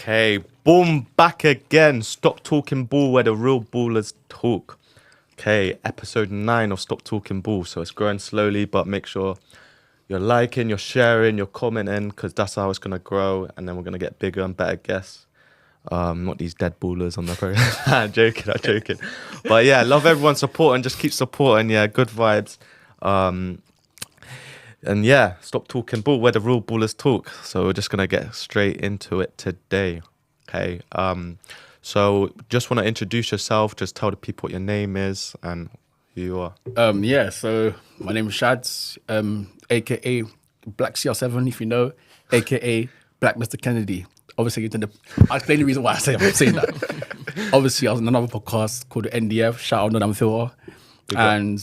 Okay, boom, back again. Stop Talking Ball, where the real ballers talk. Okay, episode 9 of Stop Talking Ball. So it's growing slowly, but make sure you're liking, you're sharing, you're commenting, because that's how it's going to grow. And then we're going to get bigger and better guests. Not these dead ballers on the program. I'm joking. But yeah, love everyone's support and just keep supporting. Yeah, good vibes. And yeah, Stop Talking Ball, where the real ballers talk. So we're just going to get straight into it today. Okay. So just want to introduce yourself. Just tell the people what your name is and who you are. So my name is Shadz, a.k.a. Black CR7, if you know, a.k.a. Black Mr. Kennedy. Obviously, I'll explain the reason why I'm saying that. Obviously, I was on another podcast called the NDF, shout out Nodam Filter. And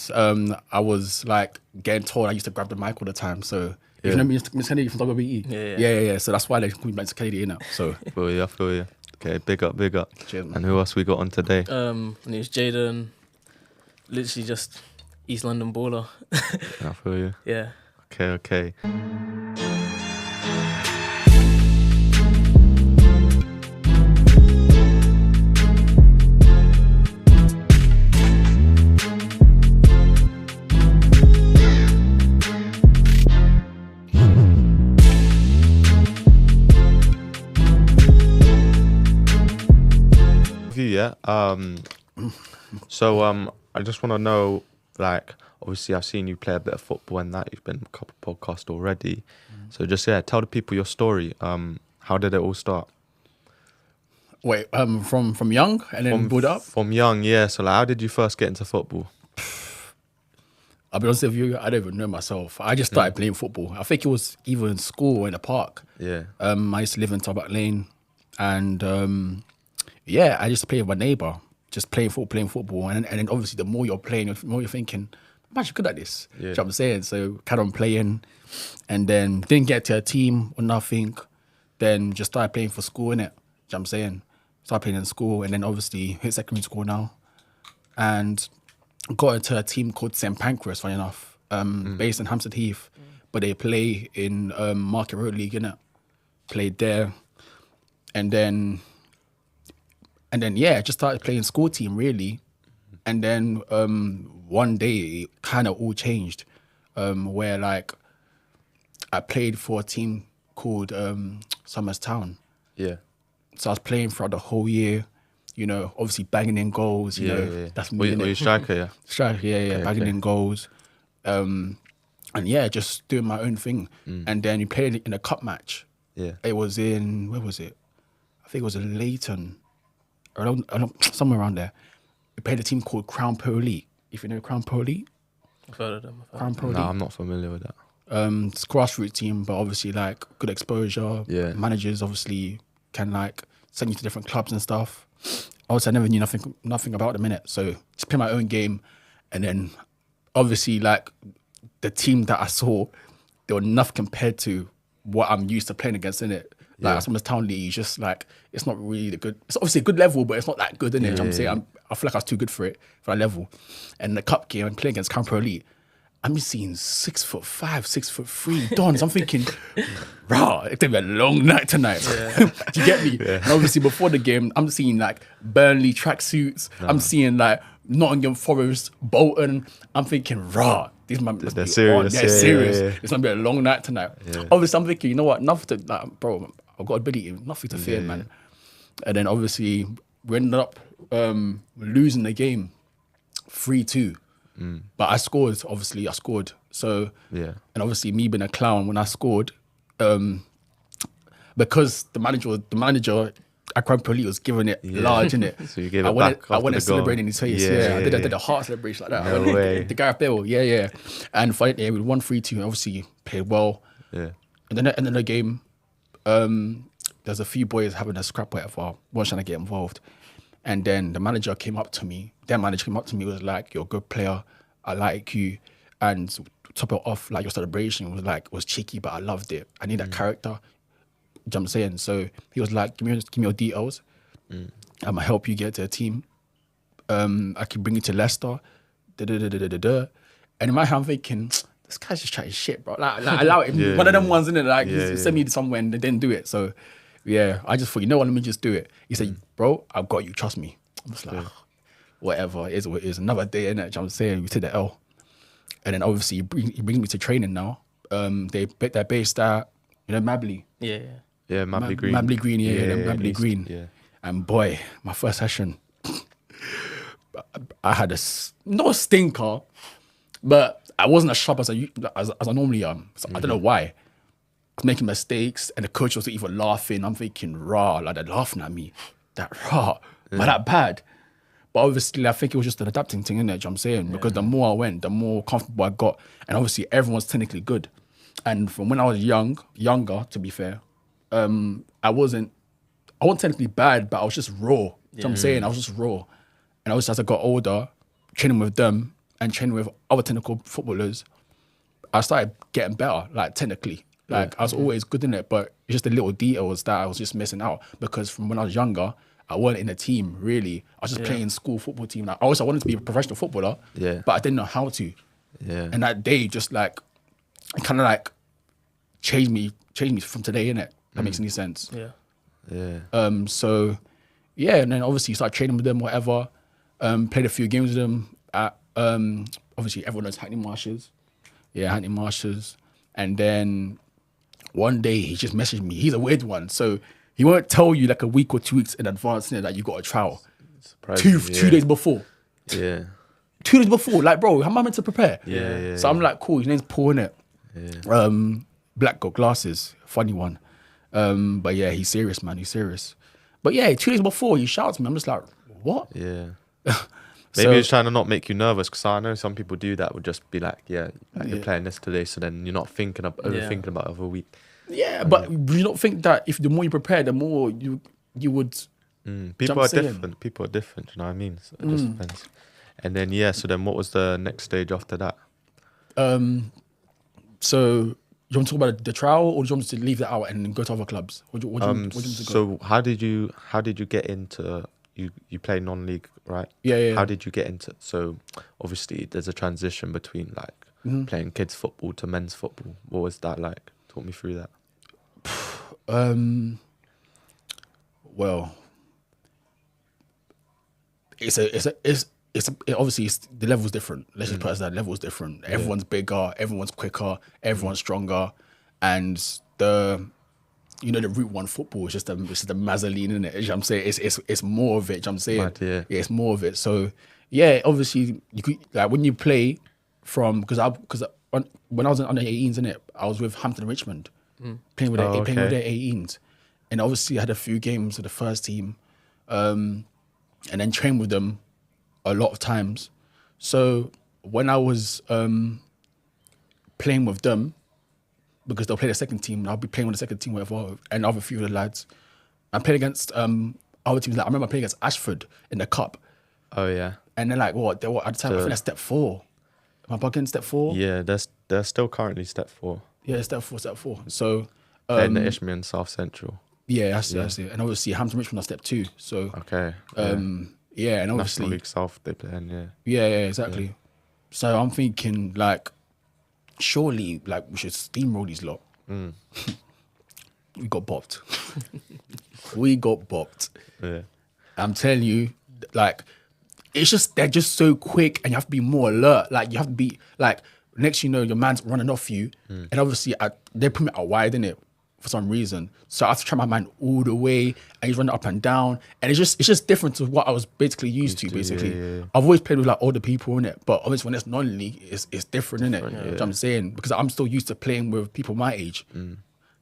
I was like getting told I used to grab the mic all the time. So if you know Mr. Kennedy from WBE. Yeah. So that's why they call me Mr. Kennedy, innit? So I feel you. Okay, big up. Cheers, man. And who else we got on today? My name's Jaiden. Literally just East London baller. I feel you. Yeah. Okay. Yeah. So I just want to know, like, obviously I've seen you play a bit of football and that. You've been on a couple of podcasts already. So just tell the people your story. How did it all start? wait, from young and then build up? From young, yeah. So like, how did you first get into football? I'll be honest with you, I don't even know myself. I just started playing football. I think it was either in school or in the park. Yeah. I used to live in Tobacco Lane, and I used to play with my neighbour, just playing football. And then obviously the more you're playing, the more you're thinking, I'm actually good at this. Yeah. You know what I'm saying? So carried on playing, and then didn't get to a team or nothing. Then just started playing for school, innit? You know what I'm saying? Started playing in school, and then obviously hit secondary school now. And got into a team called St. Pancras, funny enough, based in Hampstead Heath. But they play in Market Road League, innit? Played there. And then just started playing school team, really. And then one day it kind of all changed, where like I played for a team called Somers Town. Yeah. So I was playing throughout the whole year, you know, obviously banging in goals, you know. That's me. Were you striker, yeah? Striker, yeah, banging in goals. And just doing my own thing. And then you played in a cup match. Yeah. It was in, where was it? I think it was in Leighton, somewhere around there. We played a team called Crown Pro Elite. If you know Crown Pro Elite? I've heard of them. Crown Pro No, Elite. I'm not familiar with that. It's a grassroots team, but obviously like good exposure. Yeah. Managers obviously can like send you to different clubs and stuff. Also, I never knew nothing about them, innit? So just play my own game, and then obviously like the team that I saw, they were nothing compared to what I'm used to playing against, innit? Like Yeah. some of the town league, just like it's not really the good. It's obviously a good level, but it's not that good, innit? You know what I'm saying? I feel like I was too good for it, for that level. And the cup game, I'm playing against Crown Pro Elite. I'm just seeing 6'5", 6'3" dons. I'm thinking, rah, it's gonna be a long night tonight. Do you get me? Yeah. And obviously before the game, I'm seeing like Burnley tracksuits. I'm seeing like Nottingham Forest, Bolton. I'm thinking, rah, these must be serious. on. They're Yeah, serious. yeah. It's gonna be a long night tonight. Yeah. Obviously, I'm thinking, you know what? Nothing to, like, bro, I've got ability, nothing to fear, man. And then obviously we ended up losing the game 3-2. But I scored, obviously, So, Yeah. and obviously me being a clown, when I scored, because the manager at Crown Pro Elite was giving it large, innit? So you gave I it went back I went after and the goal. celebrated in his face, Yeah, I did a heart celebration like that. No way. The Gareth Bale, yeah. And finally, we won 3-2, and obviously played well. Yeah. And then at the end of the game, there's a few boys having a scrap, whatever, one trying to get involved. And then the manager came up to me, was like, you're a good player, I like you. And to top it off, like your celebration was cheeky, but I loved it. I need that character. You know what I'm saying? So he was like, give me your details. I'm gonna help you get to a team. I can bring you to Leicester. And in my head, I'm thinking, this guy's just chatting shit, bro. Like allow it. Yeah, One of them ones, innit? Like, Yeah, send me somewhere and they didn't do it. So Yeah, I just thought, you know what, let me just do it. He said, bro, I've got you, trust me. I'm just like, whatever, it is what it is. Another day, innit? You know what I'm saying? We take the L. And then obviously he brings me to training now. They're based at, Mabley. Yeah. Yeah, Mabley Green. Mabley Green, Mabley East, Green. Yeah. And boy, my first session, I had not a stinker, but I wasn't as sharp as I normally am. So I don't know why. I was making mistakes, and the coach was even laughing. I'm thinking, rah, like they're laughing at me. That rah, am I that bad? But obviously, I think it was just an adapting thing, innit? You know what I'm saying? Because the more I went, the more comfortable I got. And obviously, everyone's technically good. And from when I was younger, to be fair, I wasn't technically bad, but I was just raw. You know what I'm saying? I was just raw. And obviously, as I got older, training with them and training with other technical footballers, I started getting better, like technically. Like I was always good in it, but it's just the little details that I was just missing out. Because from when I was younger, I wasn't in a team, really. I was just playing school football team. Like, I wanted to be a professional footballer, but I didn't know how to. Yeah. And that day just like, it kind of like changed me from today, innit? That makes any sense. Yeah. Yeah. So, yeah, and then obviously started training with them, whatever. Played a few games with them at, obviously everyone knows Hackney Marshes. Yeah, Hackney Marshes. And then one day he just messaged me. He's a weird one. So he won't tell you like a week or 2 weeks in advance, that you got a trial. Two days before. Yeah. 2 days before. Like, bro, how am I meant to prepare? Yeah. So I'm like, cool, his name's Paul, innit? Yeah. Black, got glasses, funny one. But yeah, he's serious, man. He's serious. But yeah, 2 days before he shouts me. I'm just like, what? Yeah. Maybe he's trying to not make you nervous, because I know some people do that, would just be like, you're playing this today, so then you're not overthinking about it over a week. Yeah, but you don't think that if the more you prepare, the more you would. People are different. People are different. You know what I mean? So it just depends. And then so then what was the next stage after that? So you want to talk about the trial, or do you want me to leave that out and then go to other clubs? What do you want to go? So how did you get into you play non-league, right? Yeah. How did you get into? So obviously there's a transition between like playing kids football to men's football. What was that like? Talk me through that. Well, obviously the level's different. Let's just put it as that level's different. Everyone's bigger, everyone's quicker, everyone's stronger, and the Route 1 football is just the mazzoline, innit? You know what I'm saying? It's more of it. You know what I'm saying? Mad, yeah, it's more of it. So yeah, obviously you could, like, when you play from, because when I was under 18s, innit, I was with Hampton and Richmond playing with their 18s, and obviously I had a few games with the first team, and then trained with them a lot of times. So when I was playing with them, because they'll play the second team, and I'll be playing with the second team, whatever, and other few of the lads, I played against other teams. Like, I remember playing against Ashford in the cup. Oh yeah. And then, like, at the time, I think that's step 4. Am I bugging? Step 4? Yeah, they're still currently step 4. Yeah, step 4. So Playing the Ishmael in South Central. Yeah, that's it. And obviously Hampton Richmond are step 2. So okay. and obviously National League South they play in, Yeah, exactly. Yeah. So I'm thinking, like, surely, like, we should steamroll these lot. We got bopped. Yeah. I'm telling you, like, it's just, they're just so quick, and you have to be more alert. Like, you have to be, like, next you know, your man's running off you, and obviously they put me out wide, innit, for some reason. So I have to try my man all the way, and he's running up and down, and it's just different to what I was basically used to. Basically, I've always played with like older people, innit, but obviously when it's non-league, it's different, innit. You know what I'm saying? Because I'm still used to playing with people my age.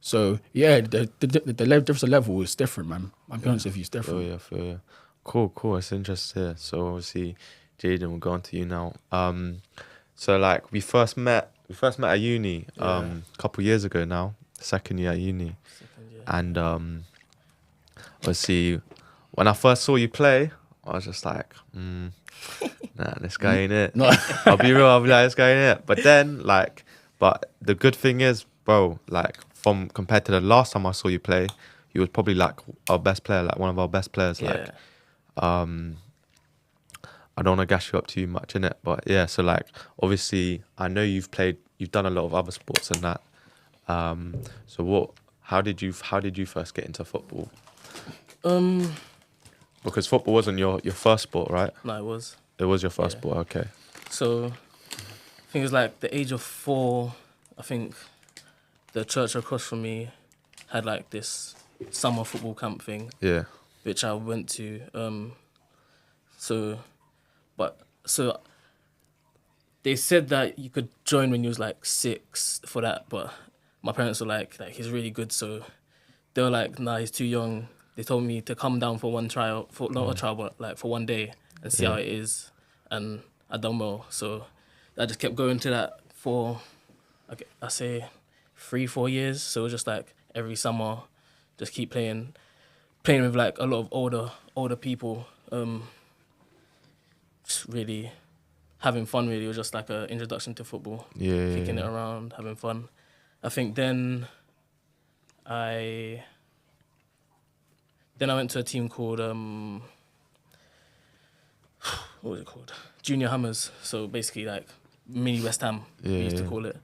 So yeah, the difference of level is different, man. I'll be honest with you, it's different. Feel ya. Cool. It's interesting here. So obviously, Jaiden, we'll go on to you now. So like we first met at uni a couple years ago now, second year at uni. And obviously when I first saw you play, I was just like, nah, this guy ain't it. No. I'll be real, I'll be like, this guy ain't it. But then but the good thing is, bro, like compared to the last time I saw you play, you was probably like our best player, like one of our best players. Like I don't want to gash you up too much, innit? But yeah, so like obviously I know you've done a lot of other sports and that. So How did you first get into football? Um, Because football wasn't your first sport, right? no, it was. It was your first Yeah. sport. Okay. So I think it was like the age of 4. I think the church across from me had like this summer football camp thing, Yeah. which I went to. So they said that you could join when you was like 6 for that, but my parents were like he's really good, so they were like, nah, he's too young. They told me to come down for one trial, for not a trial, but like for one day and see how it is, and I done well. So I just kept going to that for, I say, 3-4 years. So it was just like every summer, just keep playing with like a lot of older people. Just really having fun. Really, it was just like an introduction to football. Yeah. Kicking it around, having fun. I think then I went to a team called what was it called? Junior Hammers. So basically like mini West Ham, we used to call it.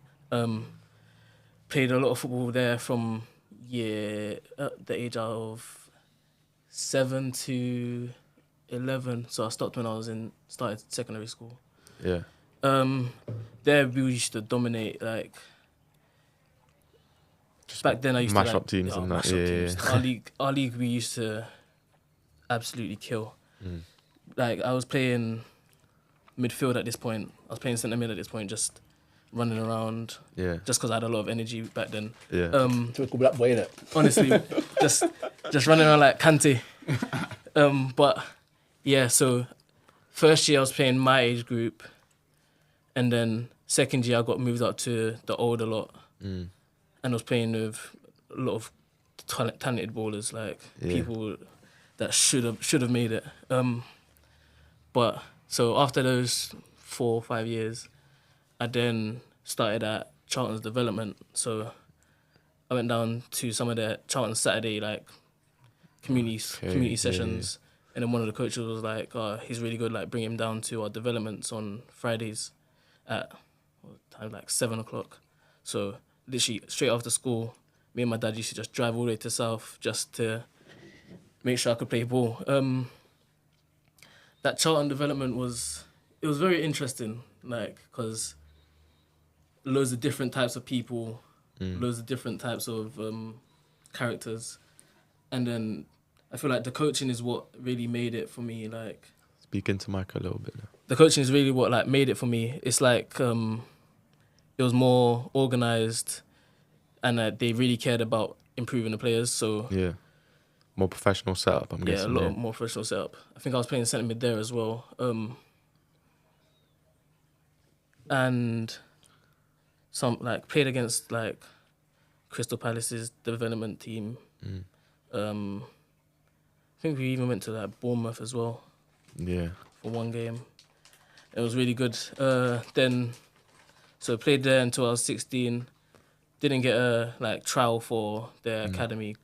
Played a lot of football there from the age of 7 to 11. So I stopped when I started secondary school. Yeah. There we used to dominate like. Back then I used mash to up teams and that. mash up Yeah. teams. Our league we used to absolutely kill. Like I was playing midfield at this point. I was playing centre mid at this point, just running around. Yeah. Just because I had a lot of energy back then. Yeah. Typical black boy, innit? Honestly, just running around like Kante. But yeah, so first year I was playing my age group, and then second year I got moved up to the older lot, and I was playing with a lot of talented ballers, like people that should have made it. But so after those 4 or 5 years, I then started at Charlton's development. So I went down to some of the Charlton Saturday like community sessions, and then one of the coaches was like, "Oh, he's really good. Like, bring him down to our developments on Fridays at time like 7 o'clock." So literally straight after school, me and my dad used to just drive all the way to South just to make sure I could play ball. That Charlton development was very interesting, like, because loads of different types of people, loads of different types of characters, and then I feel like the coaching is what really made it for me. Like, Speak into mic a little bit. the coaching is really what like made it for me. It's like it was more organised, and they really cared about improving the players. So Yeah. More professional setup, I'm yeah, guessing. a lot more professional setup. I think I was playing centre mid there as well. And some like played against like Crystal Palace's development team. I think we even went to like Bournemouth as well Yeah. for one game. It was really good. Then so played there until I was 16. Didn't get a like trial for the academy.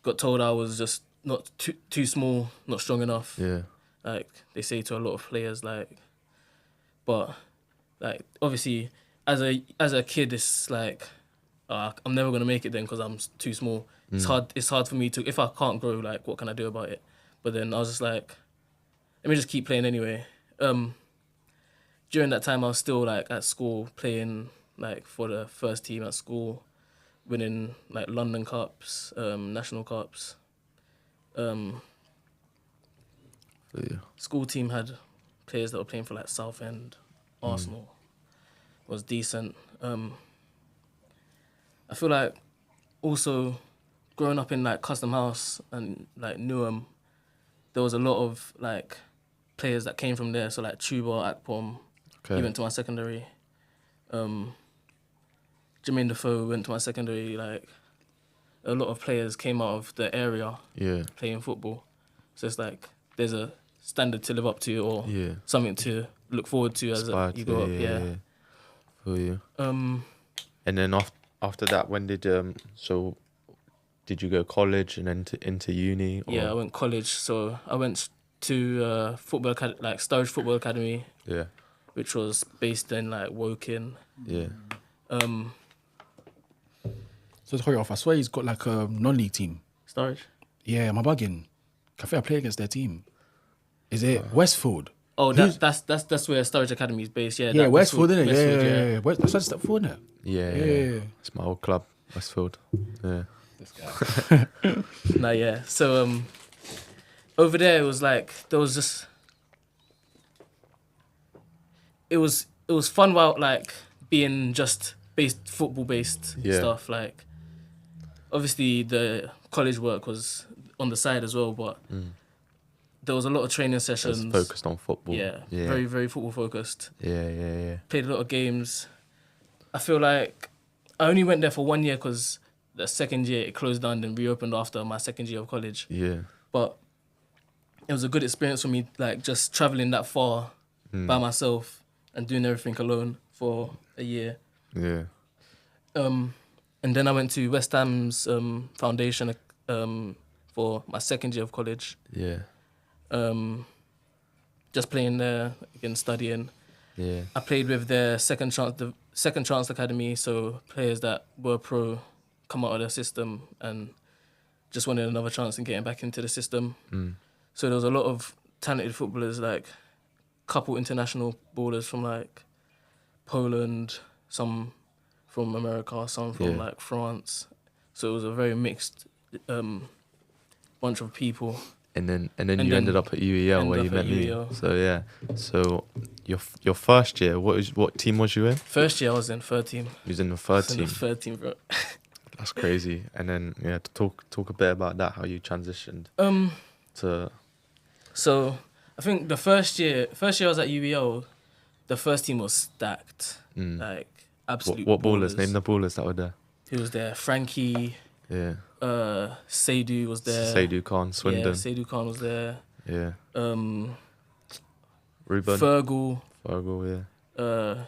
Got told I was just not too small, not strong enough. Yeah. Like they say to a lot of players, like, but like obviously as a kid, it's like I'm never gonna make it then because I'm too small. It's hard for me to, if I can't grow, like what can I do about it? But then I was just like, let me just keep playing anyway. During that time, I was still like at school playing like for the first team at school, winning like London Cups, national cups. Yeah. School team had players that were playing for like Southend, Arsenal. Was decent. I feel like also growing up in like Custom House and like Newham, there was a lot of like players that came from there. So like Chuba, Akpom, he went to my secondary. Jermaine Defoe went to my secondary. Like a lot of players came out of the area playing football. So it's like there's a standard to live up to or something to look forward to as you grow up. Yeah. For you. And then after that, when did did you go college and then into uni? Or? Yeah, I went college. So I went to Sturridge Football Academy. Yeah. Which was based in like Woking. Yeah. So to cut you off, I swear he's got like a non-league team. Storage. Yeah, am I bugging? I think I play against their team. Is it Westfield? Oh, that's where Storage Academy is based. Yeah, Yeah, that Westfield, isn't it? Westfield, Yeah. That's just step forward, isn't it? Yeah. It's my old club, Westfield. Yeah. This guy. Nah, yeah. So over there it was like there was just it was fun while like being just football based Yeah. stuff. Like obviously the college work was on the side as well, but there was a lot of training It's sessions. focused on football. Yeah, Yeah. very very football focused. Yeah. Played a lot of games. I feel like I only went there for 1 year because the second year it closed down and reopened after my second year of college. Yeah. But it was a good experience for me, like just traveling that far by myself and doing everything alone for a year. Yeah. And then I went to West Ham's foundation for my second year of college. Yeah. Just playing there, again studying. Yeah. I played with their the second chance academy, so players that were pro come out of the system and just wanted another chance in getting back into the system. So there was a lot of talented footballers, like couple international ballers from like Poland, some from America, some from like France. So it was a very mixed bunch of people. And then you ended up at UEL where you met me. UEL. So yeah. So your first year, what team was you in? First year I was in third team. You was in the I third was in team. the third team, bro. That's crazy. And then to talk a bit about that, how you transitioned to. So I think the first year I was at UEL, the first team was stacked. Like absolute What ballers? Name the ballers that were there. Who was there? Frankie, Yeah. Seydu was there. Seydu Khan, Swindon. Yeah, Seydu Khan was there. Yeah. Ruben. Fergal. Yeah.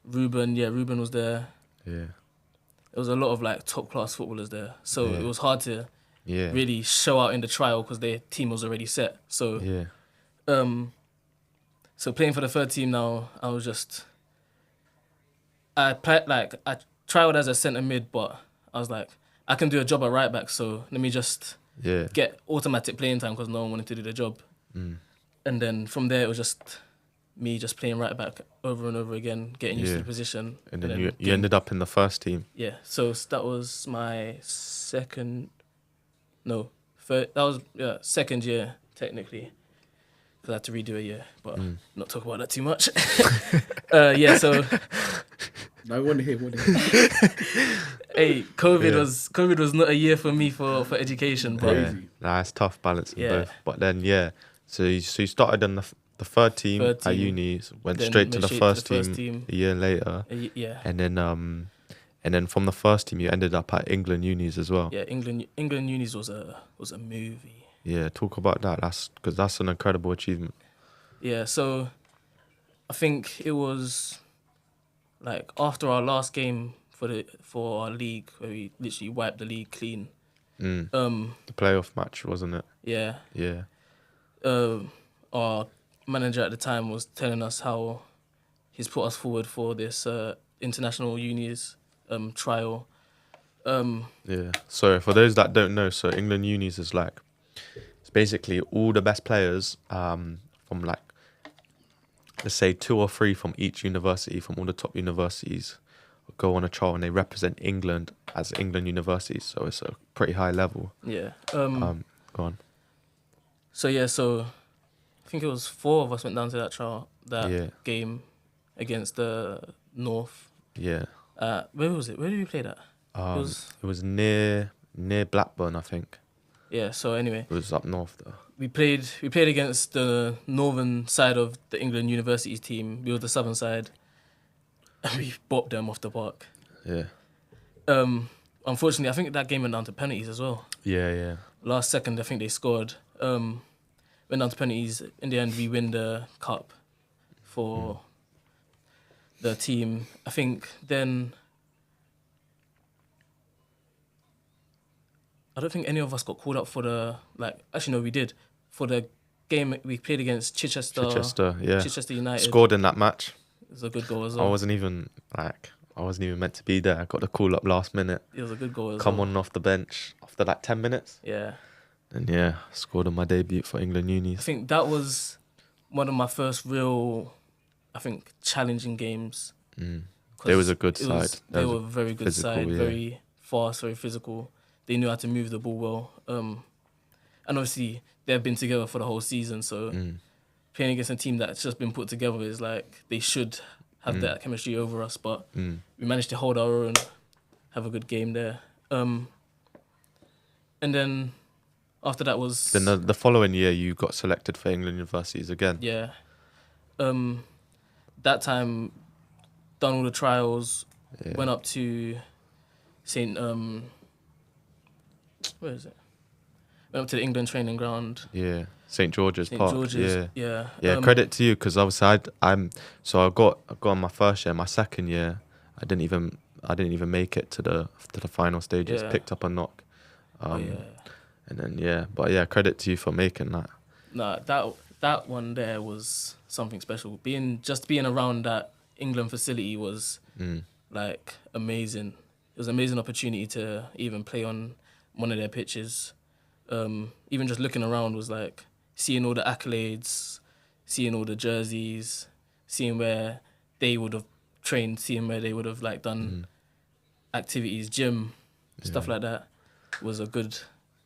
Ruben was there. Yeah. There was a lot of like top class footballers there. So Yeah. it was hard to Yeah. really show out in the trial because their team was already set. So Yeah. so playing for the third team now, I was just I tried as a centre mid, but I was like, I can do a job at right back, so let me just Yeah. get automatic playing time because no one wanted to do the job. And then from there, it was just me just playing right back over and over again, getting used to the position. And then you ended up in the first team. Yeah, so that was my second year technically, because I had to redo a year, but not talk about that too much. Yeah, so No, I want to hear. hey, COVID was not a year for me for education, but Yeah. Nah, it's tough balancing Yeah. both. But then so you started on the third team at uni, went then straight to the first first team a year later, yeah. and then from the first team you ended up at England unis as well. Yeah, England Unis was a movie. Yeah, talk about that. That's an incredible achievement. Yeah, so I think it was like after our last game for our league where we literally wiped the league clean. The playoff match, wasn't it? Yeah. Yeah. Our manager at the time was telling us how he's put us forward for this international unis trial. Yeah. So for those that don't know, so England unis is like, it's basically all the best players from like, let's say 2 or 3 from each university, from all the top universities, go on a trial and they represent England as England universities. So it's a pretty high level. Yeah. Go on. So I think it was 4 of us went down to that game against the North. Yeah. Where was it? Where did we play that? It was near Blackburn, I think. Yeah. So anyway, It was up north though. we played against the northern side of the England universities team. We were the southern side, and we bopped them off the park. Yeah. Unfortunately, I think that game went down to penalties as well. Yeah. Last second, I think they scored. Went down to penalties. In the end, we win the cup for the team. I think then I don't think any of us got called up for the Actually, no, we did for the game we played against Chichester. Chichester, yeah. Chichester United. Scored in that match. It was a good goal as I well. wasn't even like, I wasn't even meant to be there. I got the call up last minute. It was a good goal as Come well. on off the bench after like 10 minutes. Yeah. And yeah, scored on my debut for England I Unis. think that was one of my first real, I think, challenging games. They was a good it was- side. They were a very good physical, side, yeah. very fast, very physical. They knew how to move the ball well. And obviously, they've been together for the whole season. So playing against a team that's just been put together is like they should have that chemistry over us. But we managed to hold our own, have a good game there. And then after that was... Then the following year, you got selected for England universities again. Yeah. That time, done all the trials, Yeah. went up to St. Where is it? Went up to the England training ground. Yeah, St George's St. Park. George's. Yeah. Yeah. Credit to you because obviously I got on my first year. My second year, I didn't even make it to the final stages. Yeah. Picked up a knock. Yeah. And then credit to you for making that. Nah, that one there was something special. Being around that England facility was like amazing. It was an amazing opportunity to even play on one of their pitches. Even just looking around was like seeing all the accolades, seeing all the jerseys, seeing where they would have trained, seeing where they would have like done activities, gym, stuff like that was a good.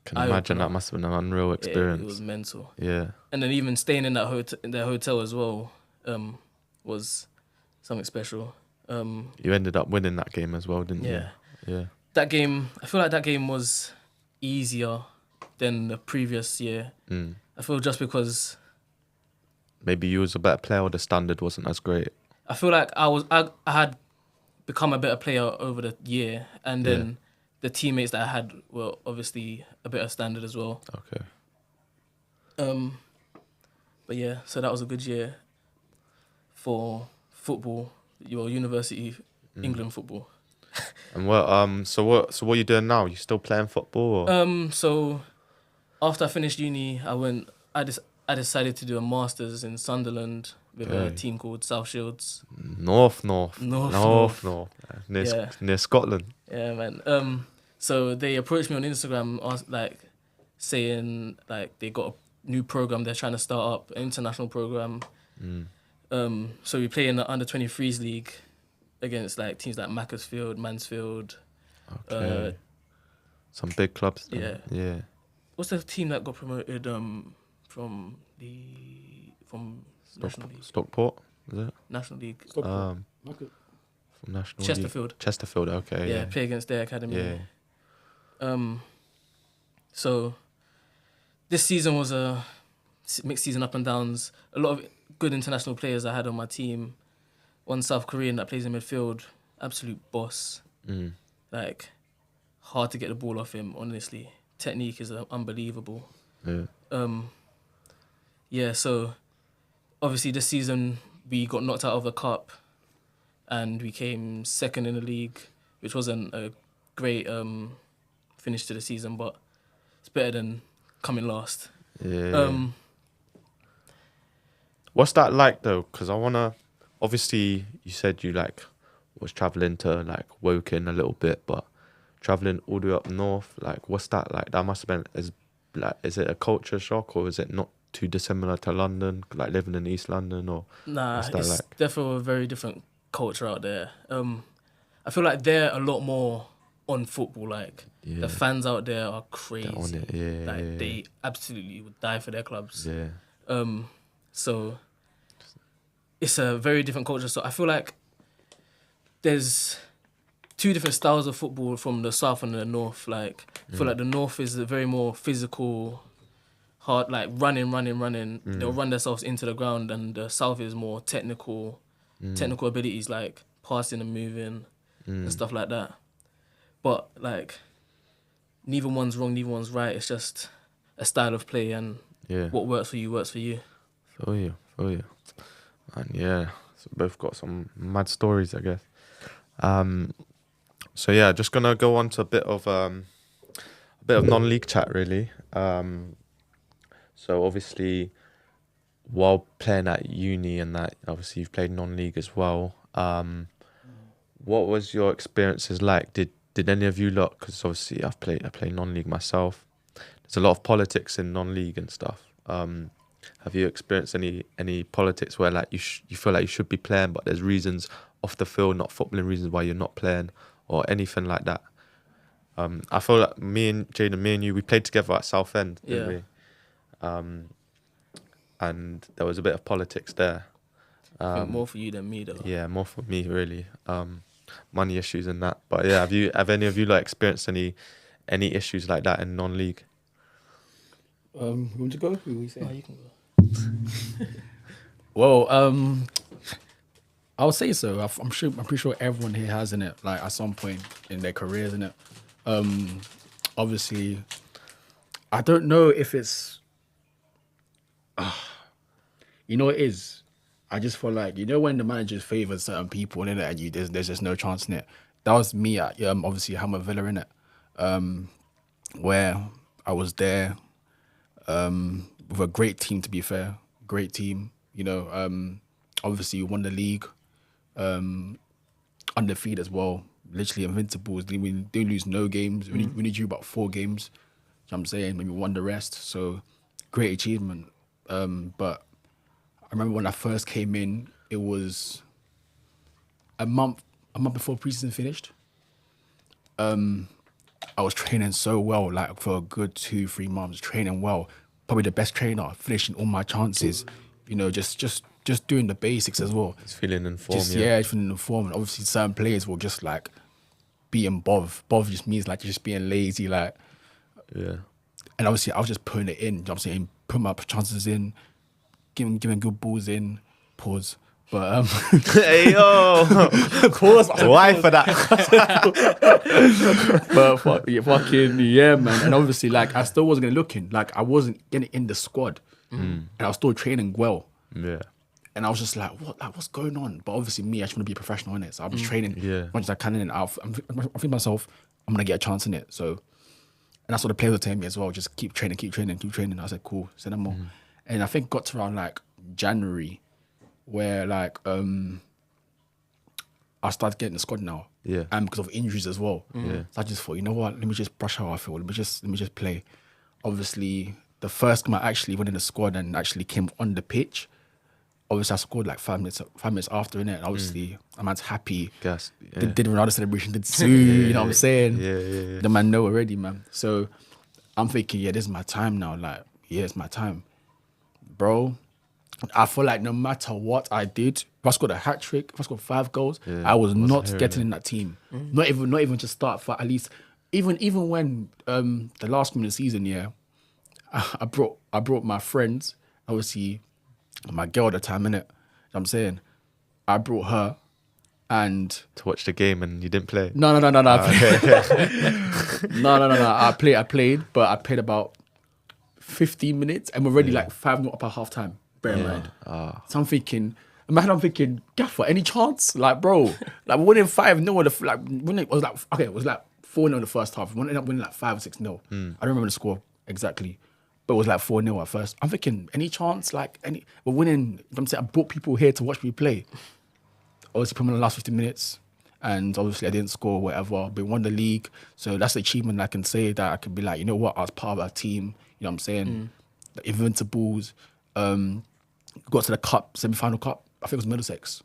Can imagine that must have been an unreal experience. It was mental. Yeah. And then even staying in their hotel as well was something special. You ended up winning that game as well, didn't you? Yeah. That game, I feel like that game was easier than the previous year. I feel just because maybe you was a better player or the standard wasn't as great. I feel like I had become a better player over the year, and then the teammates that I had were obviously a better standard as well. Okay. But yeah, so that was a good year for football, your university England football. And so what are you doing now? You still playing football? Or? So after I finished uni, I decided to do a masters in Sunderland with a team called South Shields. North. Near Scotland. Yeah, man. So they approached me on Instagram, saying like they got a new program they're trying to start up, an international program. So we play in the under-23s league against like teams like Macclesfield, Mansfield. Okay. Some big clubs. Yeah. Yeah. What's the team that got promoted from National League? Stockport, is it? National League. From National Chesterfield. League. Chesterfield, okay. Yeah, play against their academy. Yeah. So this season was a mixed season, up and downs. A lot of good international players I had on my team. One South Korean that plays in midfield, absolute boss. Like, hard to get the ball off him, honestly. Technique is unbelievable. Yeah. So obviously this season we got knocked out of the cup and we came second in the league, which wasn't a great finish to the season, but it's better than coming last. Yeah. What's that like though? Because I wanna. Obviously, you said you like was traveling to like Woking a little bit, but traveling all the way up north, like what's that like? That must have been is it a culture shock or is it not too dissimilar to London? Like living in East London or Nah, what's that it's like? definitely a very different culture out there. I feel like they're a lot more on football. Like the fans out there are crazy. They're on it, yeah. They absolutely would die for their clubs. Yeah. So it's a very different culture. So I feel like there's two different styles of football from the south and the north. Like I feel like the north is a very more physical, hard, like running. They'll run themselves into the ground, and the south is more technical abilities like passing and moving and stuff like that. But like neither one's wrong, neither one's right. It's just a style of play, and what works for you works for you. Feel you. And yeah, so both got some mad stories, I guess. So yeah, just gonna go on to a bit of non-league chat, really. So obviously, while playing at uni and that, obviously you've played non-league as well. what was your experiences like? Did any of you lot? Because obviously I play non-league myself. There's a lot of politics in non-league and stuff. Have you experienced any politics where like you feel like you should be playing, but there's reasons off the field, not footballing reasons why you're not playing, or anything like that? I feel like me and Jaiden, me and you, we played together at Southend, didn't we? And there was a bit of politics there. I think more for you than me, though. Yeah, more for me really. Money issues and that. But yeah, have any of you like experienced any issues like that in non-league? You want to go? Who we say? Oh, you can go. Well, I would say so. I'm pretty sure everyone here has in it, like at some point in their careers, in it. Obviously, I don't know if it's. You know, it is. I just feel like, you know, when the managers favour certain people in it, and there's just no chance in it. That was me at obviously Hammer Villa in it, where I was there with a great team. To be fair, great team. You know, obviously won the league, undefeated as well. Literally invincibles. We didn't lose no games. We only drew about 4 games. You know what I'm saying, when we won the rest. So great achievement. But I remember when I first came in, it was a month before preseason finished. I was training so well, like for a good 2-3 months, training well. Probably the best trainer, finishing all my chances. You know, just doing the basics as well. He's feeling in form, feeling in form. And obviously, certain players will just like be in bov. Bov just means like just being lazy, like. Yeah. And obviously, I was just putting it in. You know what I'm saying, putting my chances in, giving good balls in. Pause. But hey yo, pause. Why for that? But fucking yeah, man. And obviously, like I still wasn't looking. Like I wasn't getting in the squad, and I was still training well. Yeah. And I was just like, what? Like, what's going on? But obviously, me, I just want to be a professional in it. So I'm just training as much as I can in it. I think myself, I'm gonna get a chance in it. So, and that's what the players were telling me as well. Just keep training. I said, cool. Say no more. And I think got to around like January, where like I started getting the squad now. Yeah. And because of injuries as well. Yeah. So I just thought, you know what? Let me just brush how I feel. Let me just play. Obviously, the first game I actually went in the squad and actually came on the pitch. Obviously, I scored like 5 minutes after, innit? And obviously, a man's happy. Gas. Yeah. Did Ronaldo celebration, did Sue, you know what I'm saying? Yeah. The man know already, man. So I'm thinking, yeah, this is my time now. Like, yeah, it's my time. Bro, I feel like no matter what I did, if I scored a hat trick, if I scored 5 goals, I was not getting in that team. Not even to start for at least, even when the last game of the season, yeah, I brought my friends, obviously my girl at the time, innit? You know what I'm saying? I brought her and To watch the game and you didn't play. No. Okay. No. I played, but I played about 15 minutes and we're already like 5-0 up at half time. Bear in mind. So I'm thinking, Gaffer, any chance? Like, bro, like we're winning 5-0. Like, when it was like, okay, it was like 4-0 in the first half. We ended up winning like 5 or 6-0. I don't remember the score exactly, but it was like 4-0 at first. I'm thinking, any chance? Like, we're winning. I'm saying, I brought people here to watch me play. Obviously, put me in the last 15 minutes. And obviously, I didn't score, whatever. But we won the league. So that's the achievement I can say that I can be like, you know what? I was part of our team. You know what I'm saying? The Invincibles. Got to the cup, semi-final cup. I think it was Middlesex.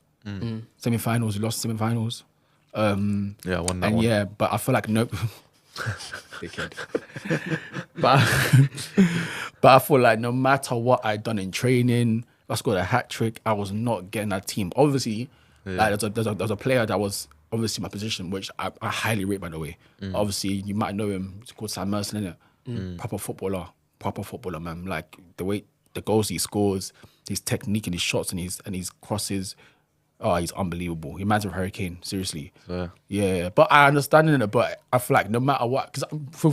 Semi-finals, we lost semi-finals. Yeah, I won that And one. yeah, but I feel like no. Dickhead. but I feel like no matter what I done in training, if I scored a hat trick, I was not getting that team. Obviously, like there's a player that was obviously my position, which I highly rate, by the way. Obviously, you might know him. It's called Sam Merson, innit? Proper footballer, man. Like the goals he scores, his technique and his shots and his crosses. Oh, he's unbelievable. He reminds me of Hurricane, seriously. Yeah. But I understand it, but I feel like no matter what, because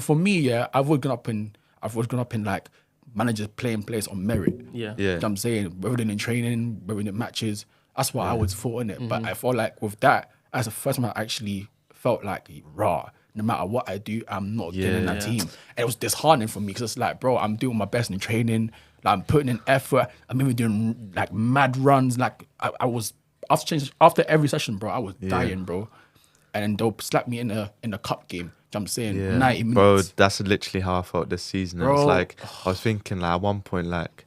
for me, yeah, I've always grown up in like managers playing players on merit. Yeah. You know what I'm saying? Whether in training, whether in matches, that's what I always thought in it. But I felt like with that, as the first time I actually felt like, raw, no matter what I do, I'm not getting that team. And it was disheartening for me because it's like, bro, I'm doing my best in training. Like, I'm putting in effort. I'm even doing like mad runs. Like I was after every session, bro, I was dying, bro. and they'll slap me in a cup game. I'm saying Yeah, 90 minutes. bro, that's literally how I felt this season. It was Bro. like I was thinking like at one point like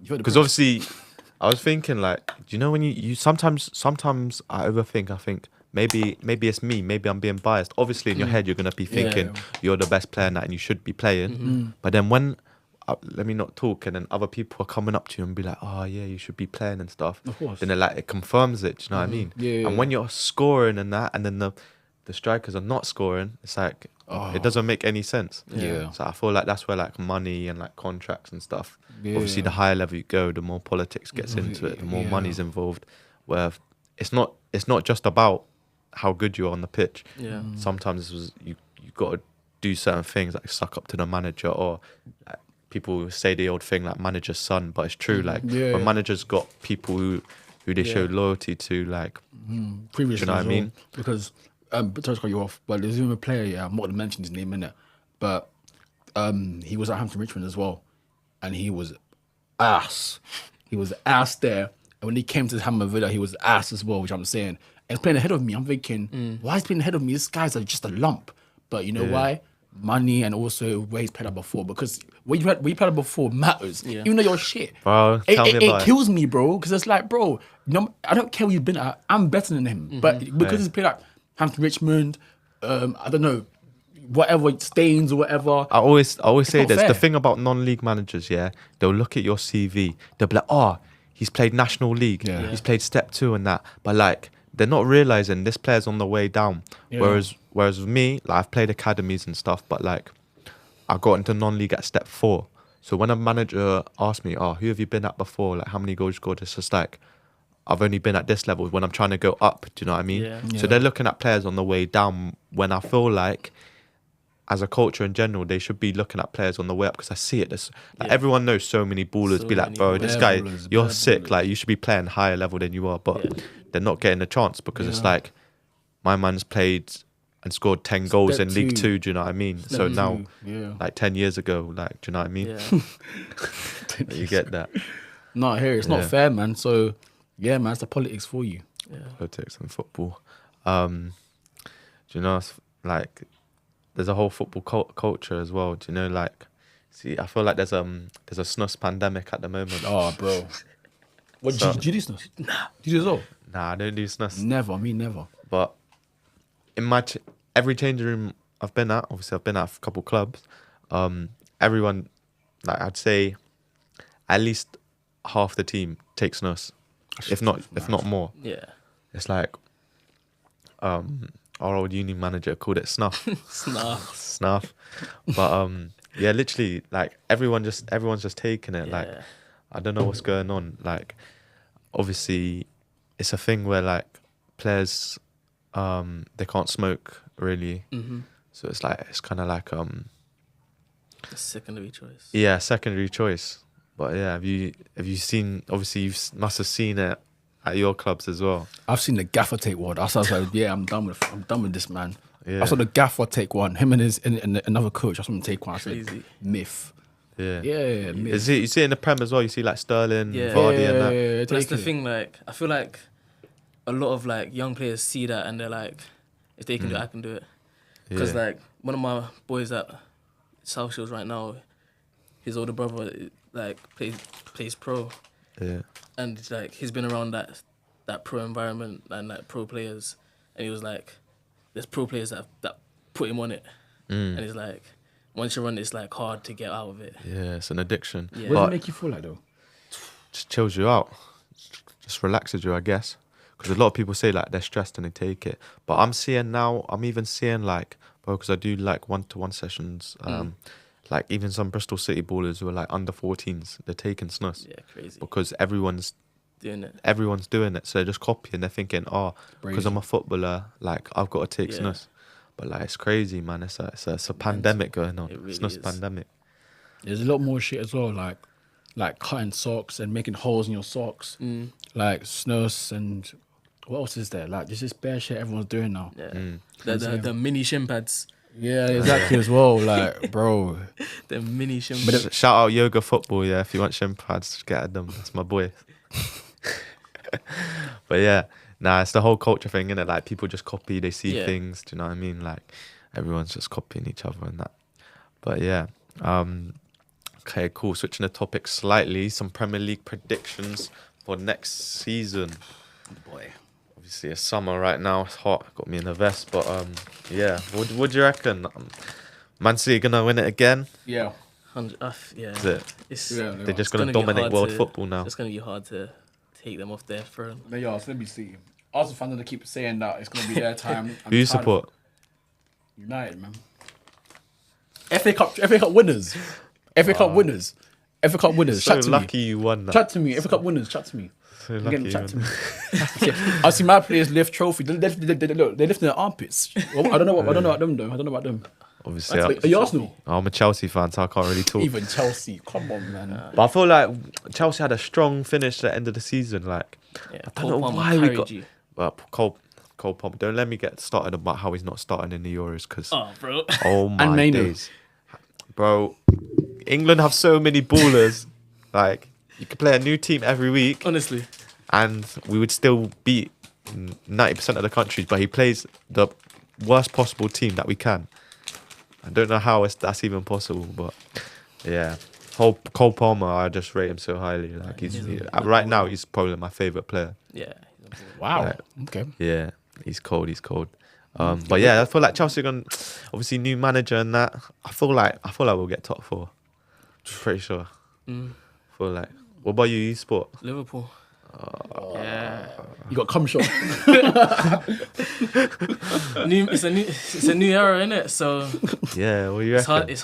You feel the because pressure. obviously I was thinking like do you know when you sometimes I overthink. I think maybe it's me. Maybe I'm being biased. Obviously in your head you're gonna be thinking you're the best player in that and you should be playing. But then when let me not talk, and then other people are coming up to you and be like, oh yeah, you should be playing and stuff. Of course. Then it confirms it. Do you know what I mean? Yeah. And when you're scoring and that, and then the strikers are not scoring, it's like it doesn't make any sense. Yeah. So I feel like that's where like money and like contracts and stuff. Yeah. Obviously, the higher level you go, the more politics gets into it, the more money's involved. Where it's not just about how good you are on the pitch. Yeah. Sometimes you got to do certain things like suck up to the manager, or like, people say the old thing like manager's son, but it's true. Like when managers got people who they show loyalty to, like Previously, you know what I as mean? well, because sorry to cut you off, but there's even a player. Yeah, I'm not gonna mention his name in it, but he was at Hampton Richmond as well, and he was ass. He was ass there, and when he came to Hammer Villa, he was ass as well, which I'm saying. And he's playing ahead of me. I'm thinking, why is he playing ahead of me? This guy's just a lump. But you know why? Money, and also where he's played at before. Because where you played at before matters. Yeah. Even though you're shit. Bro, tell me about it kills me, bro. Because it's like, bro, I don't care where you've been at. I'm better than him. But because he's played at Hampton Richmond, I don't know, whatever, Staines or whatever. I always say not this. fair. The thing about non-league managers, they'll look at your CV. They'll be like, oh, he's played National League. Yeah. He's played Step 2 and that. But like, they're not realizing this player's on the way down. Yeah. Whereas with me, like I've played academies and stuff, but like I got into non-league at Step 4. So when a manager asks me, oh, who have you been at before? Like how many goals you scored? It's just like, I've only been at this level when I'm trying to go up. Do you know what I mean? Yeah. So they're looking at players on the way down, when I feel like as a culture in general, they should be looking at players on the way up, because I see it. Everyone knows so many ballers So be like, many bro, this bad guy, ballers, you're bad sick. ballers. Like you should be playing higher level than you are, but they're not getting a chance because it's like my man's played and scored 10 goals Step in League 2. 2. Do you know what I mean? So now, Yeah. like 10 years ago, like, do you know what I mean? Yeah. You get that. No, here it's not Yeah. fair, man. So yeah, man, it's the politics for you. Politics and football. Do you know, it's like there's a whole football culture as well. Do you know, like, see, I feel like there's a snus pandemic at the moment. Oh, bro. What So- do you do snus? Nah. Do you do as well? Nah, I don't do snus. Never. Me never. But in my every changing room I've been at, obviously I've been at a couple clubs. Everyone, like I'd say, at least half the team takes snus, if not more. Yeah. It's like, our old uni manager called it snuff. Snuff. Snuff. But yeah, literally, like everyone's just taking it. Like Yeah. I don't know what's going on. Like obviously, it's a thing where like players, they can't smoke really. So it's like it's kind of like A secondary choice. yeah, secondary choice. But yeah, have you seen? Obviously, must have seen it at your clubs as well. I've seen the gaffer take one. I was like, yeah, I'm done with this, man. Yeah. I saw the gaffer take one. Him and another coach. I saw him take one. I said, Crazy. myth. Yeah. Yeah, myth. You see it in the Prem as well. You see like Sterling, Yeah. Vardy, and that. Yeah, But that's the take it. thing, like, I feel like a lot of, like, young players see that and they're like, if they can do it, I can do it. Because, Yeah. like, one of my boys at South Shields right now, his older brother, like, plays pro. Yeah. And, it's like, he's been around that pro environment and, like, pro players. And he was like, there's pro players that put him on it. And he's like, once you're on it, it's, like, hard to get out of it. Yeah, it's an addiction. Yeah. What does But it make you feel like, though? just chills you out, just relaxes you, I guess. Because a lot of people say like they're stressed and they take it, but I'm even seeing like, bro, because I do like 1-to-1 sessions, like even some Bristol City ballers who are like under 14s, they're taking snus Yeah, crazy. because everyone's Doing it. doing it, so they're just copying. They're thinking, oh, because I'm a footballer, like I've got to take Yeah. snus. But like it's crazy, man. It's a pandemic going on. It really Snus is. pandemic. There's a lot more shit as well, like cutting socks and making holes in your socks, like snus and what else is there? Like there's this bare shit everyone's doing now. Yeah. The mini shin pads. Yeah, exactly as well. Like, bro, The mini shin But pads. shout out Yoga Football, if you want shin pads, just get at them. That's my boy. But yeah, Nah, it's the whole culture thing, innit? Like people just copy, they see Yeah. things. Do you know what I mean? Like everyone's just copying each other and that. But yeah. Okay, cool. Switching the topic slightly. Some Premier League predictions for next season. Boy. Obviously, it's summer right now. It's hot. Got me in a vest. But yeah. What do you reckon? Man City gonna win it again? Yeah. Yeah. Is it? It's, They're just gonna gonna be dominate hard world to- football now. It's gonna be hard to take them off their throne. They are. So let me see. Arsenal fans gonna keep saying that it's gonna be their time. Who you support? United, man. FA Cup winners. FA Cup winners. FA Cup winners. So Chat to lucky me. you won that. Chat to me. FA Cup winners. Chat to me. So lucky Again, you chat to won. me. I see my players lift trophy. They lift their armpits. Well, I don't know about them though. I don't know about them. Obviously, Are you Arsenal? I'm a Chelsea fan, so I can't really talk. Even Chelsea. Come on, man. But I feel like Chelsea had a strong finish at the end of the season. Like, Yeah, I don't know Palmer why we carried got. you. But Cole Palmer, don't let me get started about how he's not starting in the Euros because Oh, bro. oh my And Maino. days, bro. England have so many ballers. Like, you could play a new team every week, Honestly. and we would still beat 90% of the countries. But he plays the worst possible team that we can. I don't know how that's even possible, but yeah. Cole Palmer, I just rate him so highly. Like right now, he's probably my favorite player. Yeah. Wow. Right. Okay. Yeah, he's cold. He's cold. But yeah, I feel like Chelsea are going. Obviously, new manager and that. I feel like we'll get top 4. Pretty sure. Feel like. What about you? You sport? Liverpool. Yeah. You got cum shot. It's a new era, innit? So Yeah. What do you it's reckon?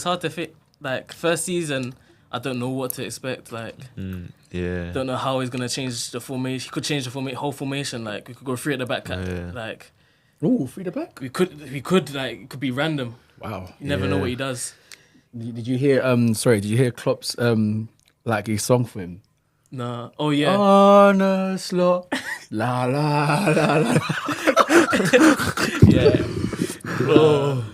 hard to fit. Like first season, I don't know what to expect. Like Yeah. don't know how he's gonna change the formation. He could change the whole formation. Like we could go 3 at the back. Yeah. Like Ooh, free the back. we could like it could be random. Wow. You never know Yeah. what he does. Did you hear? Did you hear Klopp's like his song for him? Nah. Oh yeah. On a slow, la la la la. Yeah.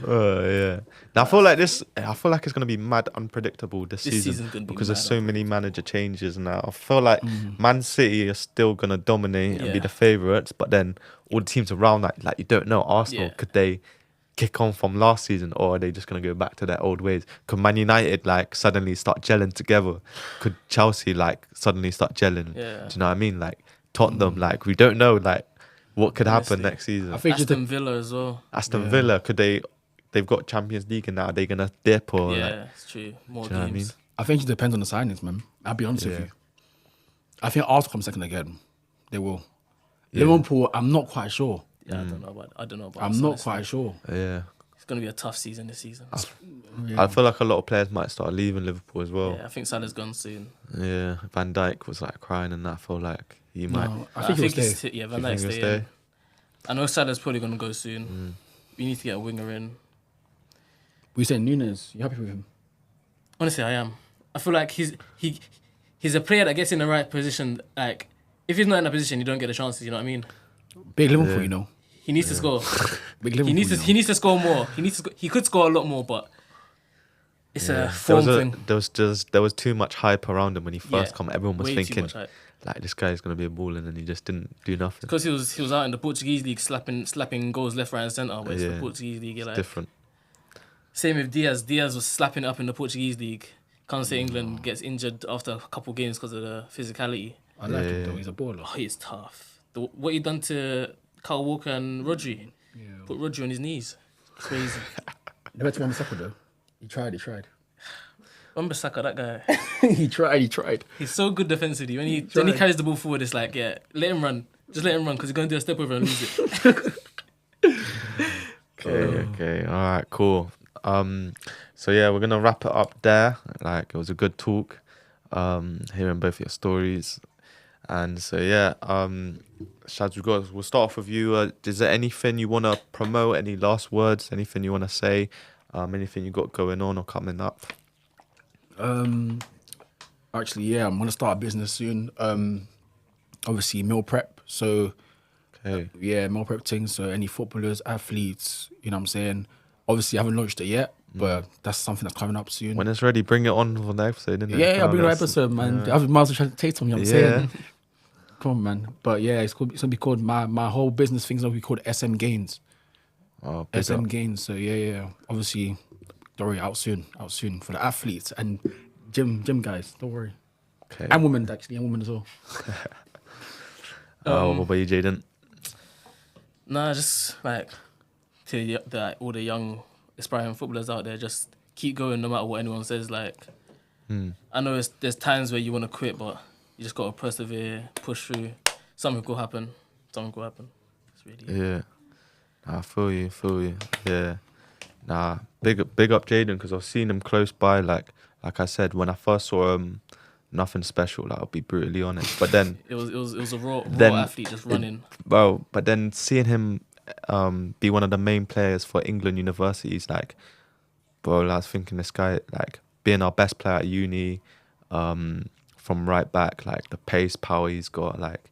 Yeah. Now I feel like it's gonna be mad unpredictable this This season season's gonna be because there's mad so many manager changes now. I feel like Man City are still gonna dominate and be Yeah. the favourites, but then all the teams around that, like you don't know. Arsenal, Yeah. could they kick on from last season, or are they just gonna go back to their old ways? Could Man United like suddenly start gelling together? Could Chelsea like suddenly start gelling? Yeah. Do you know what I mean? Like Tottenham, like we don't know like what could happen Honestly. next season. I think just Aston Villa as well. Aston Villa, could they? They've got Champions League and now are they gonna dip or Yeah, like, it's true. More do you know what I games. I think it depends on the signings, man. I'll be honest with Yeah. you. I think Arsenal come second again. They will. Yeah. Liverpool, I'm not quite sure. Yeah, I don't know about. I'm this, not honestly. quite sure. yeah. It's gonna be a tough season this season. I feel like a lot of players might start leaving Liverpool as well. Yeah, I think Salah's gone soon. Yeah, Van Dijk was like crying and that. I feel like he might. No, I think he'll stay. Yeah, Do Van you Dijk's think he'll staying. stay? I know Salah's probably gonna go soon. We need to get a winger in. We saying Nunes. You happy with him? Honestly, I am. I feel like he's a player that gets in the right position. Like if he's not in a position, you don't get the chances. You know what I mean? Big Liverpool, Yeah. you know. He needs to score. Big Liverpool. He needs to. you know. He needs to score more. He could score a lot more, but it's a form thing. There was too much hype around him when he first Yeah, come. Everyone was way too thinking much hype. like this guy's gonna be a baller, and then he just didn't do nothing. Because he was out in the Portuguese league slapping goals left, right, and centre. But it's the Yeah. Portuguese league. You're like, Different. same with Diaz. Diaz was slapping it up in the Portuguese league. Comes to England, gets injured after a couple games because of the physicality. I like him Yeah. though. He's a baller. Oh, he's tough. What he done to Kyle Walker and Rodri? Put Rodri on his knees. Crazy. Never to Wan-Bissaka though. He tried. Wan-Bissaka, that guy. He tried. He's so good defensively. When he carries the ball forward, it's like, yeah, let him run. Just let him run because he's going to do a step over and lose it. Okay. All right. Cool. So yeah, we're gonna wrap it up there. Like it was a good talk. Hearing both your stories, and so yeah. Shadz, we'll start off with you. Is there anything you wanna promote? Any last words? Anything you wanna say? Anything you got going on or coming up? Actually, yeah, I'm gonna start a business soon. Obviously meal prep. So Okay. yeah, meal prep things. So any footballers, athletes, you know what I'm saying? Obviously I haven't launched it yet, but that's something that's coming up soon. When it's ready, bring it on for the episode. Innit? Yeah, I'll bring the Let's- episode, man. I might as well try to taste them, you know what I'm Yeah. saying? Come on, man. But yeah, it's gonna be called my whole business thing's gonna be called SM Gains. Oh, big SM up. Gains. So yeah. Obviously, don't worry, out soon for the athletes and gym guys. Don't worry. Okay. And women actually, and women as well. What about you, Jaiden? Nah, just like to all the young aspiring footballers out there, just keep going no matter what anyone says. Like, I know there's times where you want to quit, but you just gotta persevere, push through. Something will happen. It's really Yeah. I feel you. Yeah. Nah, big up Jaiden, because I've seen him close by. Like I said, when I first saw him, nothing special. Like, I'll be brutally honest. But then it was a raw Then athlete just running. but then seeing him be one of the main players for England universities, like, bro, I was thinking this guy, like, being our best player at uni, from right back, like, the pace, power he's got, like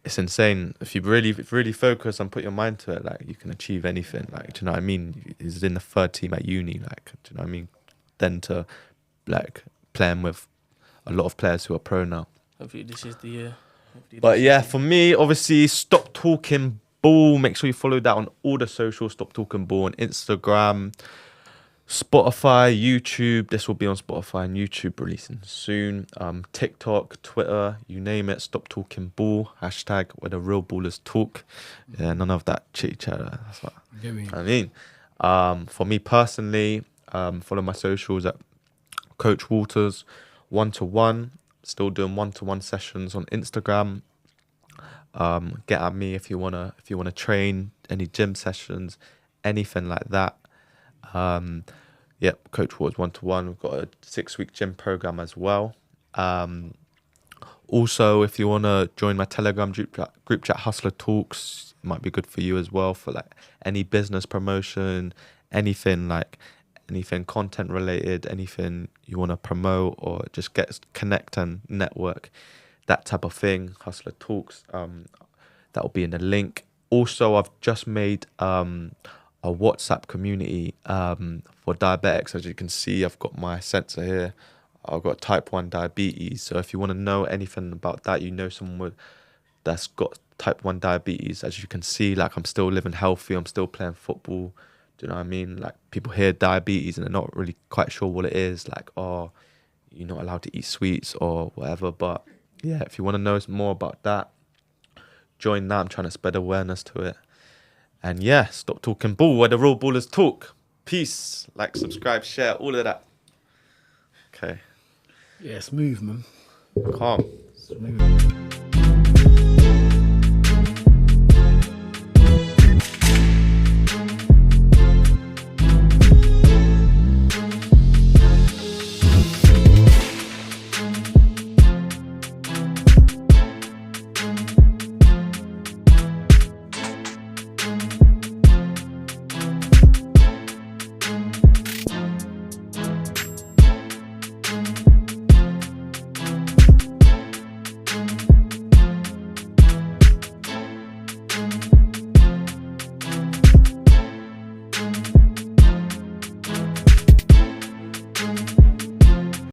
it's insane. If you really focus and put your mind to it, like, you can achieve anything. Like, do you know what I mean? He's in the third team at uni, like, do you know what I mean? Then to, like, playing with a lot of players who are pro now. Hopefully this is the year. But yeah, for me, obviously, Stop Talking Ball. Make sure you follow that on all the socials. Stop Talking Ball on Instagram, Spotify, YouTube. This will be on Spotify and YouTube, releasing soon. TikTok, Twitter, you name it. Stop Talking Ball. Hashtag where the real ballers talk. Yeah, none of that chit chat. That's what I mean. For me personally, follow my socials at Coach Walters 1-to-1. Still doing 1-to-1 sessions on Instagram. Get at me if you wanna train, any gym sessions, anything like that. Yep, Coach Walters 1-to-1. We've got a 6-week gym program as well. Also, if you wanna join my Telegram group chat Hustler Talks, it might be good for you as well, for like any business promotion, anything content related, anything you want to promote or just connect and network, that type of thing. Hustler Talks, that will be in the link. Also, I've just made a WhatsApp community for diabetics. As you can see, I've got my sensor here. I've got type 1 diabetes. So if you want to know anything about that, you know someone that's got type 1 diabetes, as you can see, like, I'm still living healthy, I'm still playing football. Do you know what I mean? Like, people hear diabetes and they're not really quite sure what it is. Like, oh, you're not allowed to eat sweets or whatever. But yeah, if you want to know more about that, join that. I'm trying to spread awareness to it. And yeah, Stop Talking Ball, where the real ballers talk. Peace. Like, subscribe, share, all of that. Okay. Yeah, smooth, man. Calm. Smooth.